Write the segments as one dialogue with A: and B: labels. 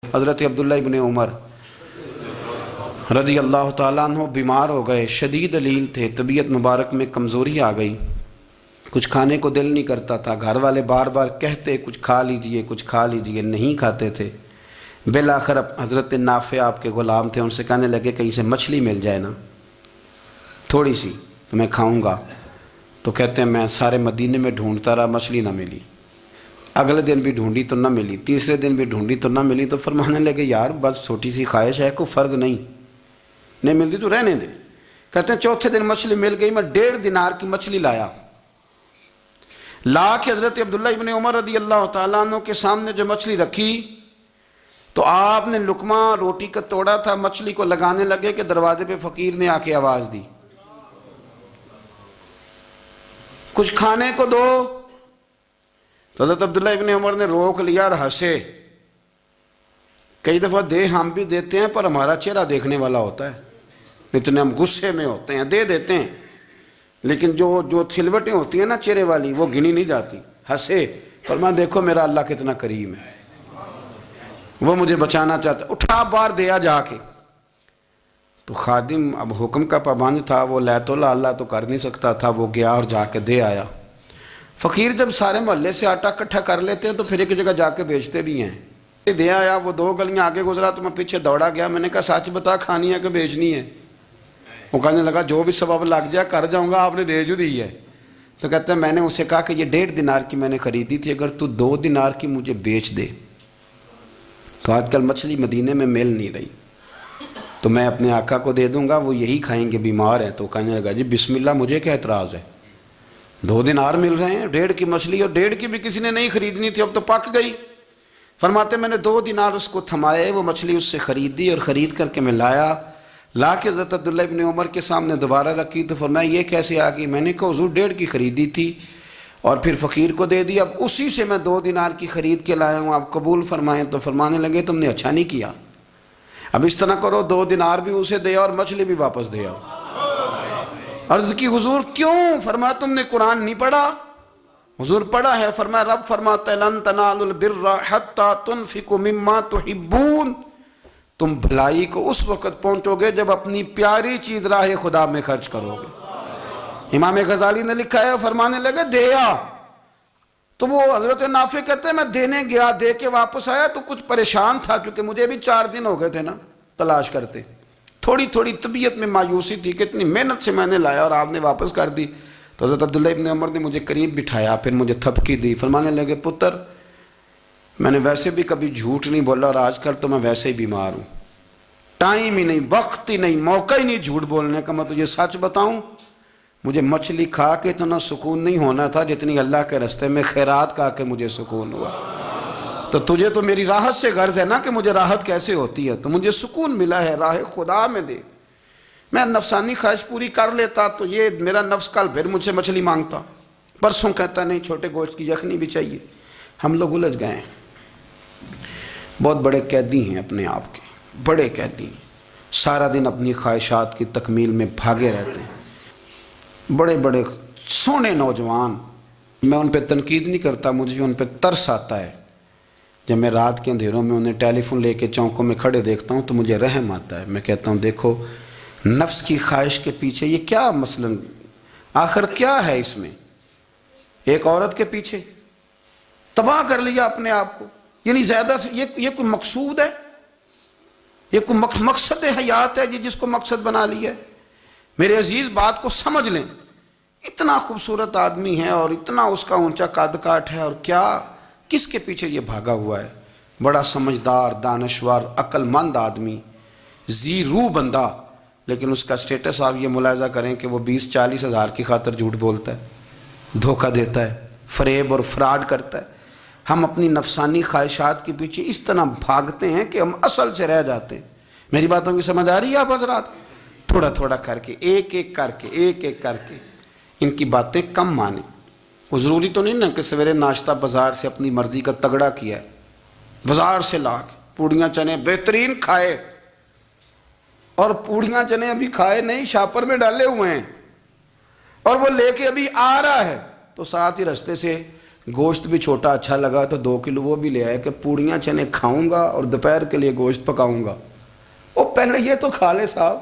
A: حضرت عبداللہ ابن عمر رضی اللہ تعالیٰ عنہ بیمار ہو گئے، شدید علیل تھے، طبیعت مبارک میں کمزوری آ گئی، کچھ کھانے کو دل نہیں کرتا تھا، گھر والے بار بار کہتے کچھ کھا لیجئے کچھ کھا لیجئے، نہیں کھاتے تھے۔ بالآخر حضرت نافع آپ کے غلام تھے، ان سے کہنے لگے کہیں سے مچھلی مل جائے نا تھوڑی سی تو میں کھاؤں گا۔ تو کہتے ہیں میں سارے مدینے میں ڈھونڈتا رہا، مچھلی نہ ملی، اگلے دن بھی ڈھونڈی تو نہ ملی، تیسرے دن بھی ڈھونڈی تو نہ ملی، تو فرمانے لگے یار بس چھوٹی سی خواہش ہے، کوئی فرض نہیں ملتی تو رہنے دے۔ کہتے ہیں چوتھے دن مچھلی مل گئی، میں 1.5 دینار کی مچھلی لایا، لا کے حضرت عبداللہ ابن عمر رضی اللہ تعالیٰ عنہ کے سامنے جو مچھلی رکھی تو آپ نے لقمہ روٹی کا توڑا تھا، مچھلی کو لگانے لگے کہ دروازے پہ فقیر نے آ کے آواز دی کچھ کھانے کو دو۔ تو حضرت عبداللہ ابن عمر نے روک لیا اور ہنسے۔ کئی دفعہ دے ہم بھی دیتے ہیں پر ہمارا چہرہ دیکھنے والا ہوتا ہے، اتنے ہم غصے میں ہوتے ہیں، دے دیتے ہیں، لیکن جو چھلوٹیں ہوتی ہیں نا چہرے والی وہ گنی نہیں جاتی۔ ہنسے، فرمایا دیکھو میرا اللہ کتنا کریم ہے، وہ مجھے بچانا چاہتا ہے، اٹھا بار دیا جا کے۔ تو خادم اب حکم کا پابند تھا، وہ لیت اللہ تو کر نہیں سکتا تھا، وہ گیا اور جا کے دے آیا۔ فقیر جب سارے محلے سے آٹا اکٹھا کر لیتے ہیں تو پھر ایک جگہ جا کے بیچتے بھی ہیں۔ دے آیا، وہ 2 گلیاں آگے گزرا تو میں پیچھے دوڑا گیا، میں نے کہا سچ بتا کھانی ہے کہ بیچنی ہے؟ وہ کہنے لگا جو بھی سبب لگ جائے کر جاؤں گا، آپ نے دے جو دی ہے۔ تو کہتے ہیں میں نے اسے کہا کہ یہ 1.5 دینار کی میں نے خریدی تھی، اگر تو 2 دینار کی مجھے بیچ دے تو آج کل مچھلی مدینے میں مل نہیں رہی، تو میں اپنے آقا کو دے دوں گا، وہ یہی کھائیں گے، بیمار ہیں۔ تو کہنے لگا جی بسم اللہ، مجھے کیا اعتراض ہے، 2 دینار مل رہے ہیں، 1.5 کی مچھلی، اور 1.5 کی بھی کسی نے نہیں خریدنی تھی، اب تو پک گئی۔ فرماتے میں نے 2 دینار اس کو تھمائے، وہ مچھلی اس سے خریدی اور خرید کر کے میں لا کے حضرت عبداللہ ابن عمر کے سامنے دوبارہ رکھی۔ تو فرمایا یہ کیسے آ گئی؟ میں نے کہا حضور 1.5 کی خریدی تھی اور پھر فقیر کو دے دی، اب اسی سے میں 2 دینار کی خرید کے لایا ہوں، آپ قبول فرمائیں۔ تو فرمانے لگے تم نے اچھا نہیں کیا، اب اس طرح کرو 2 دینار بھی اسے دے اور مچھلی بھی واپس دے آؤ۔ عرض کی حضور کیوں؟ فرمایا تم نے قرآن نہیں پڑھا؟ حضور پڑھا ہے۔ فرمایا رب فرماتا ہے لن تنالوا البر حتی تنفقوا مما تحبون، تم بھلائی کو اس وقت پہنچو گے جب اپنی پیاری چیز راہ خدا میں خرچ کرو گے۔ امام غزالی نے لکھا ہے، فرمانے لگے دے آ۔ تو وہ حضرت نافع کہتے ہیں میں دینے گیا، دے کے واپس آیا تو کچھ پریشان تھا، کیونکہ مجھے بھی 4 دن ہو گئے تھے نا تلاش کرتے، تھوڑی طبیعت میں مایوسی تھی کہ اتنی محنت سے میں نے لایا اور آپ نے واپس کر دی۔ تو حضرت عبداللہ ابن عمر نے مجھے قریب بٹھایا، پھر مجھے تھپکی دی، فرمانے لگے پتر میں نے ویسے بھی کبھی جھوٹ نہیں بولا اور آج کل تو میں ویسے ہی بیمار ہوں، ٹائم ہی نہیں، وقت ہی نہیں، موقع ہی نہیں جھوٹ بولنے کا۔ میں تجھے سچ بتاؤں، مجھے مچھلی کھا کے اتنا سکون نہیں ہونا تھا جتنی اللہ کے راستے میں خیرات کھا کے مجھے سکون ہوا۔ تو تجھے تو میری راحت سے غرض ہے نا کہ مجھے راحت کیسے ہوتی ہے، تو مجھے سکون ملا ہے، راہ خدا میں دے۔ میں نفسانی خواہش پوری کر لیتا تو یہ میرا نفس کل پھر مجھ سے مچھلی مانگتا، پرسوں کہتا نہیں چھوٹے گوشت کی یخنی بھی چاہیے۔ ہم لوگ الجھ گئے ہیں، بہت بڑے قیدی ہیں اپنے آپ کے، بڑے قیدی ہیں، سارا دن اپنی خواہشات کی تکمیل میں بھاگے رہتے ہیں، بڑے بڑے سونے نوجوان۔ میں ان پہ تنقید نہیں کرتا، مجھے ان پہ ترس آتا ہے۔ جب میں رات کے اندھیروں میں انہیں ٹیلی فون لے کے چوکوں میں کھڑے دیکھتا ہوں تو مجھے رحم آتا ہے۔ میں کہتا ہوں دیکھو نفس کی خواہش کے پیچھے یہ کیا مثلاً آخر کیا ہے اس میں؟ ایک عورت کے پیچھے تباہ کر لیا اپنے آپ کو، یعنی زیادہ سے یہ کوئی مقصود ہے؟ یہ کوئی مقصد حیات ہے جس کو مقصد بنا لیا ہے؟ میرے عزیز بات کو سمجھ لیں، اتنا خوبصورت آدمی ہے اور اتنا اس کا اونچا قد کاٹ ہے، اور کیا کس کے پیچھے یہ بھاگا ہوا ہے؟ بڑا سمجھدار، دانشور، عقل مند آدمی، ذی روح بندہ، لیکن اس کا سٹیٹس آپ یہ ملاحظہ کریں کہ وہ 20-40 ہزار کی خاطر جھوٹ بولتا ہے، دھوکہ دیتا ہے، فریب اور فراڈ کرتا ہے۔ ہم اپنی نفسانی خواہشات کے پیچھے اس طرح بھاگتے ہیں کہ ہم اصل سے رہ جاتے ہیں۔ میری باتوں کی سمجھ آ رہی ہے آپ حضرات؟ تھوڑا تھوڑا کر کے، ایک ایک کر کے ان کی باتیں کم مانیں۔ وہ ضروری تو نہیں نا کہ سویرے ناشتہ بازار سے اپنی مرضی کا تگڑا کیا ہے، بازار سے لا کے پوڑیاں چنے بہترین کھائے، اور پوڑیاں چنے ابھی کھائے نہیں، شاپر میں ڈالے ہوئے ہیں، اور وہ لے کے ابھی آ رہا ہے تو ساتھ ہی رستے سے گوشت بھی چھوٹا اچھا لگا تو 2 کلو وہ بھی لے آئے کہ پوڑیاں چنے کھاؤں گا اور دوپہر کے لیے گوشت پکاؤں گا۔ وہ پہلے یہ تو کھا لے صاحب،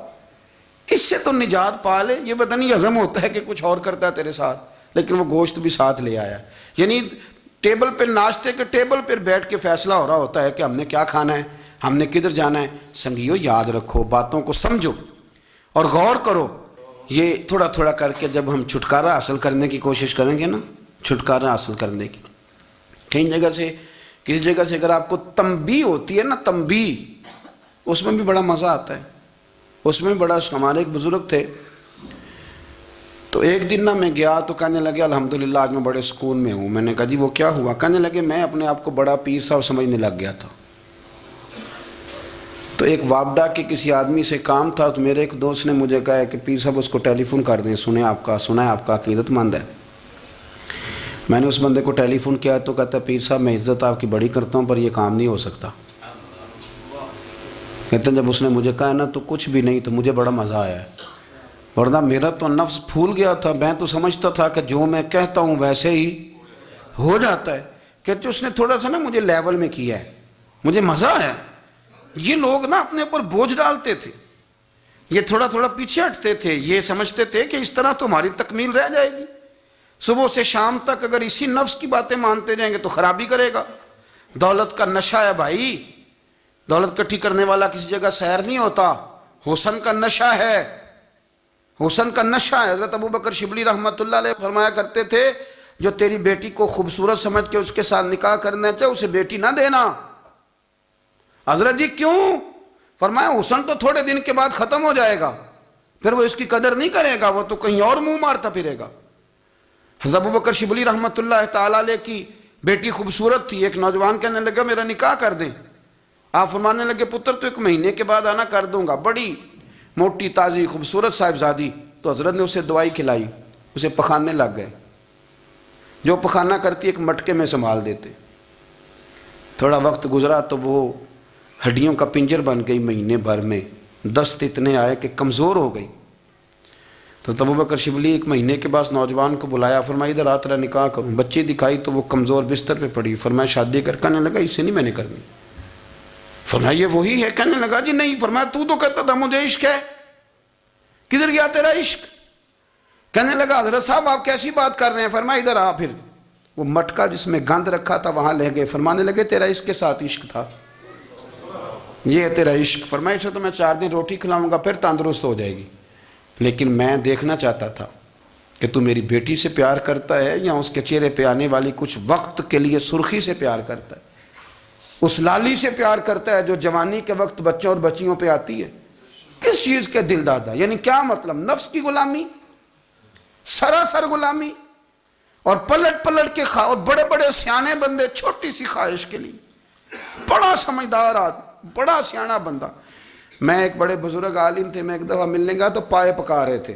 A: اس سے تو نجات پا لے۔ یہ پتہ نہیں ہضم ہوتا ہے کہ کچھ اور کرتا ہے تیرے ساتھ، لیکن وہ گوشت بھی ساتھ لے آیا۔ یعنی ٹیبل پہ، ناشتے کے ٹیبل پر بیٹھ کے فیصلہ ہو رہا ہوتا ہے کہ ہم نے کیا کھانا ہے، ہم نے کدھر جانا ہے۔ سنگیو یاد رکھو، باتوں کو سمجھو اور غور کرو۔ یہ تھوڑا تھوڑا کر کے جب ہم چھٹکارا حاصل کرنے کی کوشش کریں گے نا، چھٹکارا حاصل کرنے کی، کئی جگہ سے، کسی جگہ سے اگر آپ کو تنبیہ ہوتی ہے نا، تنبیہ، اس میں بھی بڑا مزہ آتا ہے۔ اس میں بڑا، ہمارے ایک بزرگ تھے، تو ایک دن نا میں گیا تو کہنے لگے الحمدللہ آج میں بڑے سکون میں ہوں۔ میں نے کہا جی وہ کیا ہوا؟ کہنے لگے میں اپنے آپ کو بڑا پیر صاحب سمجھنے لگ گیا تھا۔ تو ایک وابڈا کے کسی آدمی سے کام تھا، تو میرے ایک دوست نے مجھے کہا کہ پیر صاحب اس کو ٹیلی فون کر دیں، سنا ہے آپ کا عقیدت مند ہے۔ میں نے اس بندے کو ٹیلی فون کیا تو کہتا پیر صاحب میں عزت آپ کی بڑی کرتا ہوں پر یہ کام نہیں ہو سکتا۔ کہتے ہیں جب اس نے مجھے کہا نا تو کچھ بھی نہیں، تو مجھے بڑا مزہ آیا ہے، ورنہ میرا تو نفس پھول گیا تھا۔ میں تو سمجھتا تھا کہ جو میں کہتا ہوں ویسے ہی ہو جاتا ہے۔ کہتے اس نے تھوڑا سا نا مجھے لیول میں کیا ہے، مجھے مزہ آیا۔ یہ لوگ نا اپنے اوپر بوجھ ڈالتے تھے، یہ تھوڑا تھوڑا پیچھے ہٹتے تھے، یہ سمجھتے تھے کہ اس طرح تو ہماری تکمیل رہ جائے گی۔ صبح سے شام تک اگر اسی نفس کی باتیں مانتے جائیں گے تو خرابی کرے گا۔ دولت کا نشہ ہے بھائی، دولت کٹھی کرنے والا کسی جگہ سیر نہیں ہوتا، حسن کا نشہ ہے، حسن کا نشہ ہے۔ حضرت ابوبکر شبلی رحمۃ اللہ علیہ فرمایا کرتے تھے جو تیری بیٹی کو خوبصورت سمجھ کے اس کے ساتھ نکاح کرنا چاہے اسے بیٹی نہ دینا۔ حضرت جی کیوں؟ فرمایا حسن تو تھوڑے دن کے بعد ختم ہو جائے گا، پھر وہ اس کی قدر نہیں کرے گا، وہ تو کہیں اور منہ مارتا پھرے گا۔ حضرت ابوبکر شبلی رحمۃ اللہ تعالیٰ علیہ کی بیٹی خوبصورت تھی، ایک نوجوان کہنے لگا میرا نکاح کر دیں۔ آپ فرمانے لگے پتر تو 1 مہینے کے بعد آنا، کر دوں گا۔ بڑی موٹی تازی خوبصورت صاحبزادی، تو حضرت نے اسے دوائی کھلائی، اسے پخانے لگ گئے۔ جو پخانہ کرتی ایک مٹکے میں سنبھال دیتے۔ تھوڑا وقت گزرا تو وہ ہڈیوں کا پنجر بن گئی، مہینے بھر میں دست اتنے آئے کہ کمزور ہو گئی۔ تو ابوبکر شبلی 1 مہینے کے بعد نوجوان کو بلایا، فرمایا ادھر آ تیرا نکاح کروں۔ بچی دکھائی تو وہ کمزور بستر پہ پڑی، فرمایا شادی کر۔ کہنے لگا اس سے نہیں میں نے کرنی۔ فرمایا یہ وہی ہے؟ کہنے لگا جی نہیں۔ فرمایا تو کہتا تھا مجھے عشق ہے، کدھر گیا تیرا عشق؟ کہنے لگا حضرت صاحب آپ کیسی بات کر رہے ہیں؟ فرمایا ادھر آ۔ پھر وہ مٹکا جس میں گند رکھا تھا وہاں لے گئے، فرمانے لگے تیرا اس کے ساتھ عشق تھا، یہ ہے تیرا عشق۔ فرمایا اسے تو میں 4 دن روٹی کھلاؤں گا پھر تندرست ہو جائے گی، لیکن میں دیکھنا چاہتا تھا کہ تو میری بیٹی سے پیار کرتا ہے یا اس کے چہرے پہ آنے والی کچھ وقت کے لیے سرخی سے پیار کرتا ہے، اس لالی سے پیار کرتا ہے جو جوانی کے وقت بچوں اور بچیوں پہ آتی ہے۔ کس چیز کے دل دادا؟ یعنی کیا مطلب؟ نفس کی غلامی، سراسر غلامی، اور پلٹ پلٹ کے اور بڑے بڑے سیانے بندے چھوٹی سی خواہش کے لیے۔ بڑا سمجھدار آدمی، بڑا سیانا بندہ۔ میں ایک بڑے بزرگ عالم تھے، میں ایک دفعہ ملنے گیا تو پائے پکا رہے تھے،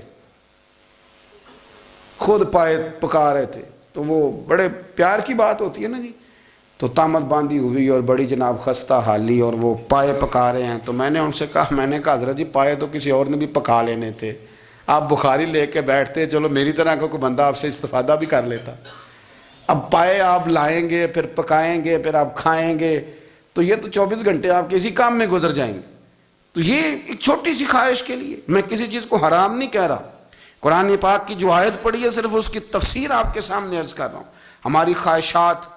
A: خود پائے پکا رہے تھے۔ تو وہ بڑے پیار کی بات ہوتی ہے نا جی، تو تامت باندھی ہوئی اور بڑی جناب خستہ حالی، اور وہ پائے پکا رہے ہیں۔ تو میں نے ان سے کہا، میں نے کہا حضرت جی پائے تو کسی اور نے بھی پکا لینے تھے، آپ بخاری لے کے بیٹھتے، چلو میری طرح کا کوئی بندہ آپ سے استفادہ بھی کر لیتا۔ اب پائے آپ لائیں گے، پھر پکائیں گے، پھر آپ کھائیں گے، تو یہ تو 24 گھنٹے آپ کسی کام میں گزر جائیں گے۔ تو یہ ایک چھوٹی سی خواہش کے لیے، میں کسی چیز کو حرام نہیں کہہ رہا، قرآن پاک کی جو آیت پڑھی ہے صرف اس کی تفسیر آپ کے سامنے عرض کر رہا ہوں۔ ہماری خواہشات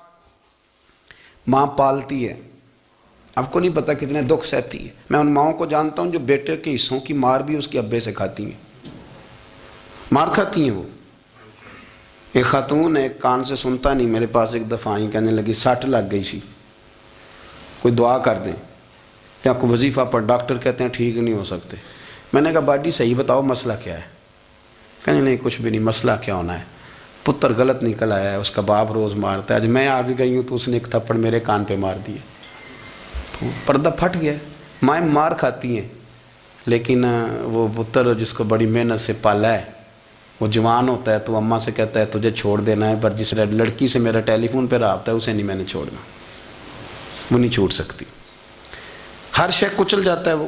A: ماں پالتی ہے، آپ کو نہیں پتہ کتنے دکھ سہتی ہے۔ میں ان ماؤں کو جانتا ہوں جو بیٹے کے حصوں کی مار بھی اس کے ابے سے کھاتی ہیں، مار کھاتی ہیں وہ۔ ایک خاتون ایک کان سے سنتا نہیں، میرے پاس ایک دفعہ آئی، کہنے لگی 60 لگ گئی سی، کوئی دعا کر دیں یا کوئی وظیفہ پڑھ، ڈاکٹر کہتے ہیں ٹھیک نہیں ہو سکتے۔ میں نے کہا باجی صحیح بتاؤ مسئلہ کیا ہے؟ کہنے نہیں کچھ بھی نہیں، مسئلہ کیا ہونا ہے، پتر غلط نکل آیا ہے، اس کا باپ روز مارتا ہے، آج میں آگے گئی ہوں تو اس نے ایک تھپڑ میرے کان پہ مار دیے، تو پردہ پھٹ گیا۔ مائیں مار کھاتی ہیں، لیکن وہ پتر جس کو بڑی محنت سے پالا ہے وہ جوان ہوتا ہے تو اماں سے کہتا ہے تجھے چھوڑ دینا ہے، پر جس لڑکی سے میرا ٹیلی فون پہ رابطہ ہے اسے نہیں میں نے چھوڑنا، وہ نہیں چھوڑ سکتی، ہر شے کچل جاتا ہے وہ۔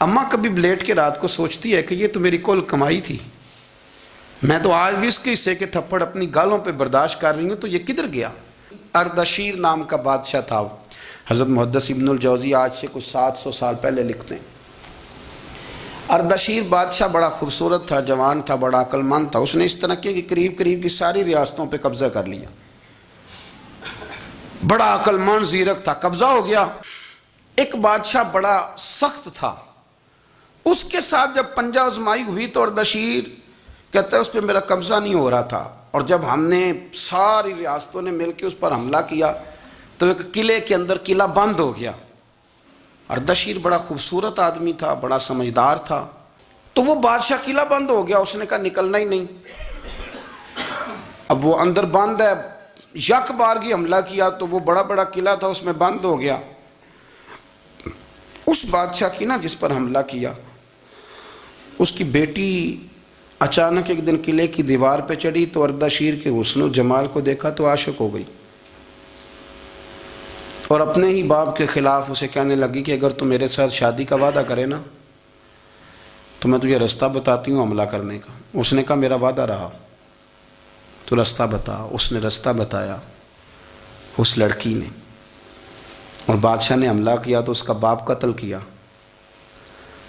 A: اماں کبھی لیٹ کے رات کو سوچتی ہے کہ یہ تو میری کل کمائی تھی، میں تو آج بھی اس کے حصے کے تھپڑ اپنی گالوں پہ برداشت کر رہی ہوں، تو یہ کدھر گیا؟ اردشیر نام کا بادشاہ تھا، حضرت محدث ابن الجوزی آج سے کچھ 700 سال پہلے لکھتے ہیں۔ اردشیر بادشاہ بڑا خوبصورت تھا، جوان تھا، بڑا عقل مند تھا۔ اس نے اس طرح کیا کہ قریب کی ساری ریاستوں پہ قبضہ کر لیا۔ بڑا عقل مند زیرک تھا، قبضہ ہو گیا۔ ایک بادشاہ بڑا سخت تھا، اس کے ساتھ جب پنجہ آزمائی ہوئی تو اردشیر کہتا ہے اس پہ میرا قبضہ نہیں ہو رہا تھا، اور جب ہم نے ساری ریاستوں نے مل کے اس پر حملہ کیا تو ایک قلعے کے اندر قلعہ بند ہو گیا۔ اردشیر بڑا خوبصورت آدمی تھا، بڑا سمجھدار تھا، تو وہ بادشاہ قلعہ بند ہو گیا، اس نے کہا نکلنا ہی نہیں۔ اب وہ اندر بند ہے، یک بارگی حملہ کیا تو وہ بڑا قلعہ تھا اس میں بند ہو گیا۔ اس بادشاہ کی نا جس پر حملہ کیا، اس کی بیٹی اچانک ایک دن قلعے کی دیوار پہ چڑھی تو اردشیر کے حسن و جمال کو دیکھا تو عاشق ہو گئی، اور اپنے ہی باپ کے خلاف اسے کہنے لگی کہ اگر تو میرے ساتھ شادی کا وعدہ کرے نا تو میں تجھے رستہ بتاتی ہوں حملہ کرنے کا۔ اس نے کہا میرا وعدہ رہا، تو رستہ بتا۔ اس نے رستہ بتایا اس لڑکی نے، اور بادشاہ نے حملہ کیا تو اس کا باپ قتل کیا،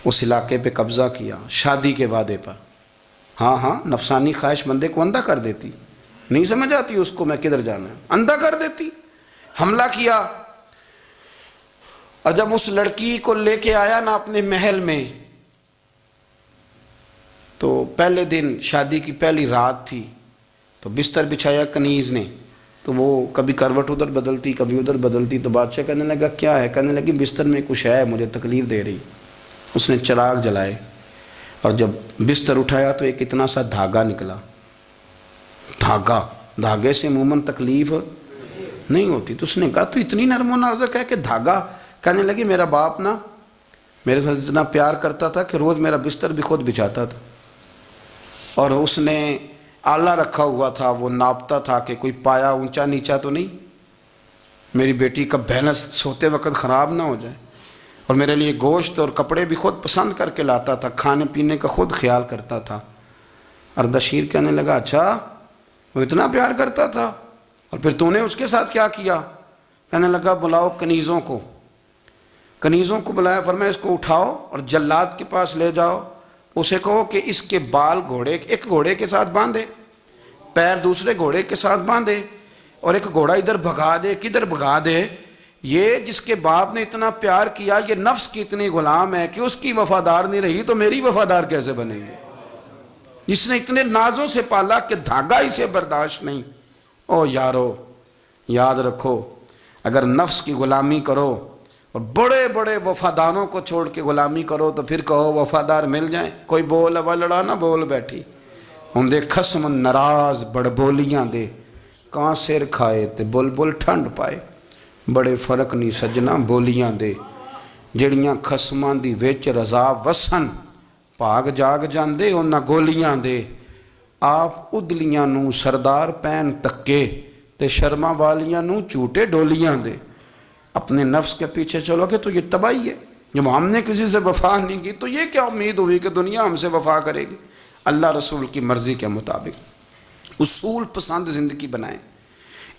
A: اس علاقے پہ قبضہ کیا شادی کے وعدے پر۔ ہاں نفسانی خواہش بندے کو اندھا کر دیتی، نہیں سمجھ آتی اس کو میں کدھر جانا ہے، اندھا کر دیتی۔ حملہ کیا، اور جب اس لڑکی کو لے کے آیا نا اپنے محل میں، تو پہلے دن شادی کی پہلی رات تھی، تو بستر بچھایا کنیز نے، تو وہ کبھی کروٹ ادھر بدلتی کبھی ادھر بدلتی، تو بادشاہ کہنے لگا کیا ہے؟ کہنے لگی بستر میں کچھ ہے، مجھے تکلیف دے رہی۔ اس نے چراغ جلائے، اور جب بستر اٹھایا تو ایک اتنا سا دھاگا نکلا۔ دھاگے سے عموماً تکلیف نہیں ہوتی، تو اس نے کہا تو اتنی نرم و نازک ہے کہ دھاگا؟ کہنے لگی میرا باپ نا میرے ساتھ اتنا پیار کرتا تھا کہ روز میرا بستر بھی خود بچھاتا تھا، اور اس نے آلہ رکھا ہوا تھا، وہ ناپتا تھا کہ کوئی پایا اونچا نیچا تو نہیں، میری بیٹی کا بیلنس سوتے وقت خراب نہ ہو جائے، اور میرے لیے گوشت اور کپڑے بھی خود پسند کر کے لاتا تھا، کھانے پینے کا خود خیال کرتا تھا۔ اردشیر کہنے لگا اچھا وہ اتنا پیار کرتا تھا، اور پھر تو نے اس کے ساتھ کیا کیا؟ کہنے لگا بلاؤ کنیزوں کو بلایا، فرمایا اس کو اٹھاؤ اور جلاد کے پاس لے جاؤ، اسے کہو کہ اس کے بال ایک گھوڑے کے ساتھ باندھے، پیر دوسرے گھوڑے کے ساتھ باندھے، اور ایک گھوڑا ادھر بھگا دے کدھر بھگا دے۔ یہ جس کے باپ نے اتنا پیار کیا، یہ نفس کی اتنی غلام ہے کہ اس کی وفادار نہیں رہی تو میری وفادار کیسے بنے گی؟ جس نے اتنے نازوں سے پالا کہ دھاگا اسے برداشت نہیں۔ او یارو یاد رکھو، اگر نفس کی غلامی کرو اور بڑے بڑے وفاداروں کو چھوڑ کے غلامی کرو تو پھر کہو وفادار مل جائیں، کوئی بول ہوا لڑا نہ بول بیٹھی ہوں دے خسم ناراض بڑ بولیاں دے، کہاں سر کھائے تے بلبل ٹھنڈ پائے، بڑے فرق نہیں سجنا بولیاں دے، جڑیاں خسماں دی وچ رضا وسن، بھاگ جاگ جاندے انہاں گولیاں دے، آپ ادلیاں نو سردار پین تکے تے شرما والیاں نو چوٹے ڈولیاں دے۔ اپنے نفس کے پیچھے چلو گے تو یہ تباہی ہے۔ جب ہم نے کسی سے وفا نہیں کی تو یہ کیا امید ہوئی کہ دنیا ہم سے وفا کرے گی؟ اللہ رسول کی مرضی کے مطابق اصول پسند زندگی بنائیں،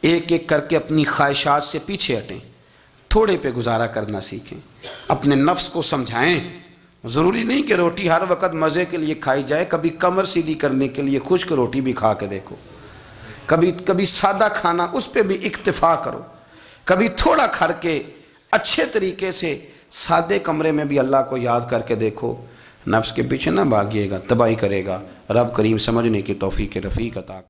A: ایک ایک کر کے اپنی خواہشات سے پیچھے ہٹیں، تھوڑے پہ گزارا کرنا سیکھیں، اپنے نفس کو سمجھائیں۔ ضروری نہیں کہ روٹی ہر وقت مزے کے لیے کھائی جائے، کبھی کمر سیدھی کرنے کے لیے خشک روٹی بھی کھا کے دیکھو، کبھی سادہ کھانا اس پہ بھی اکتفا کرو، کبھی تھوڑا کھر کے اچھے طریقے سے سادے کمرے میں بھی اللہ کو یاد کر کے دیکھو۔ نفس کے پیچھے نہ بھاگیے گا، تباہی کرے گا۔ رب کریم سمجھنے کی توفیق رفیق عطا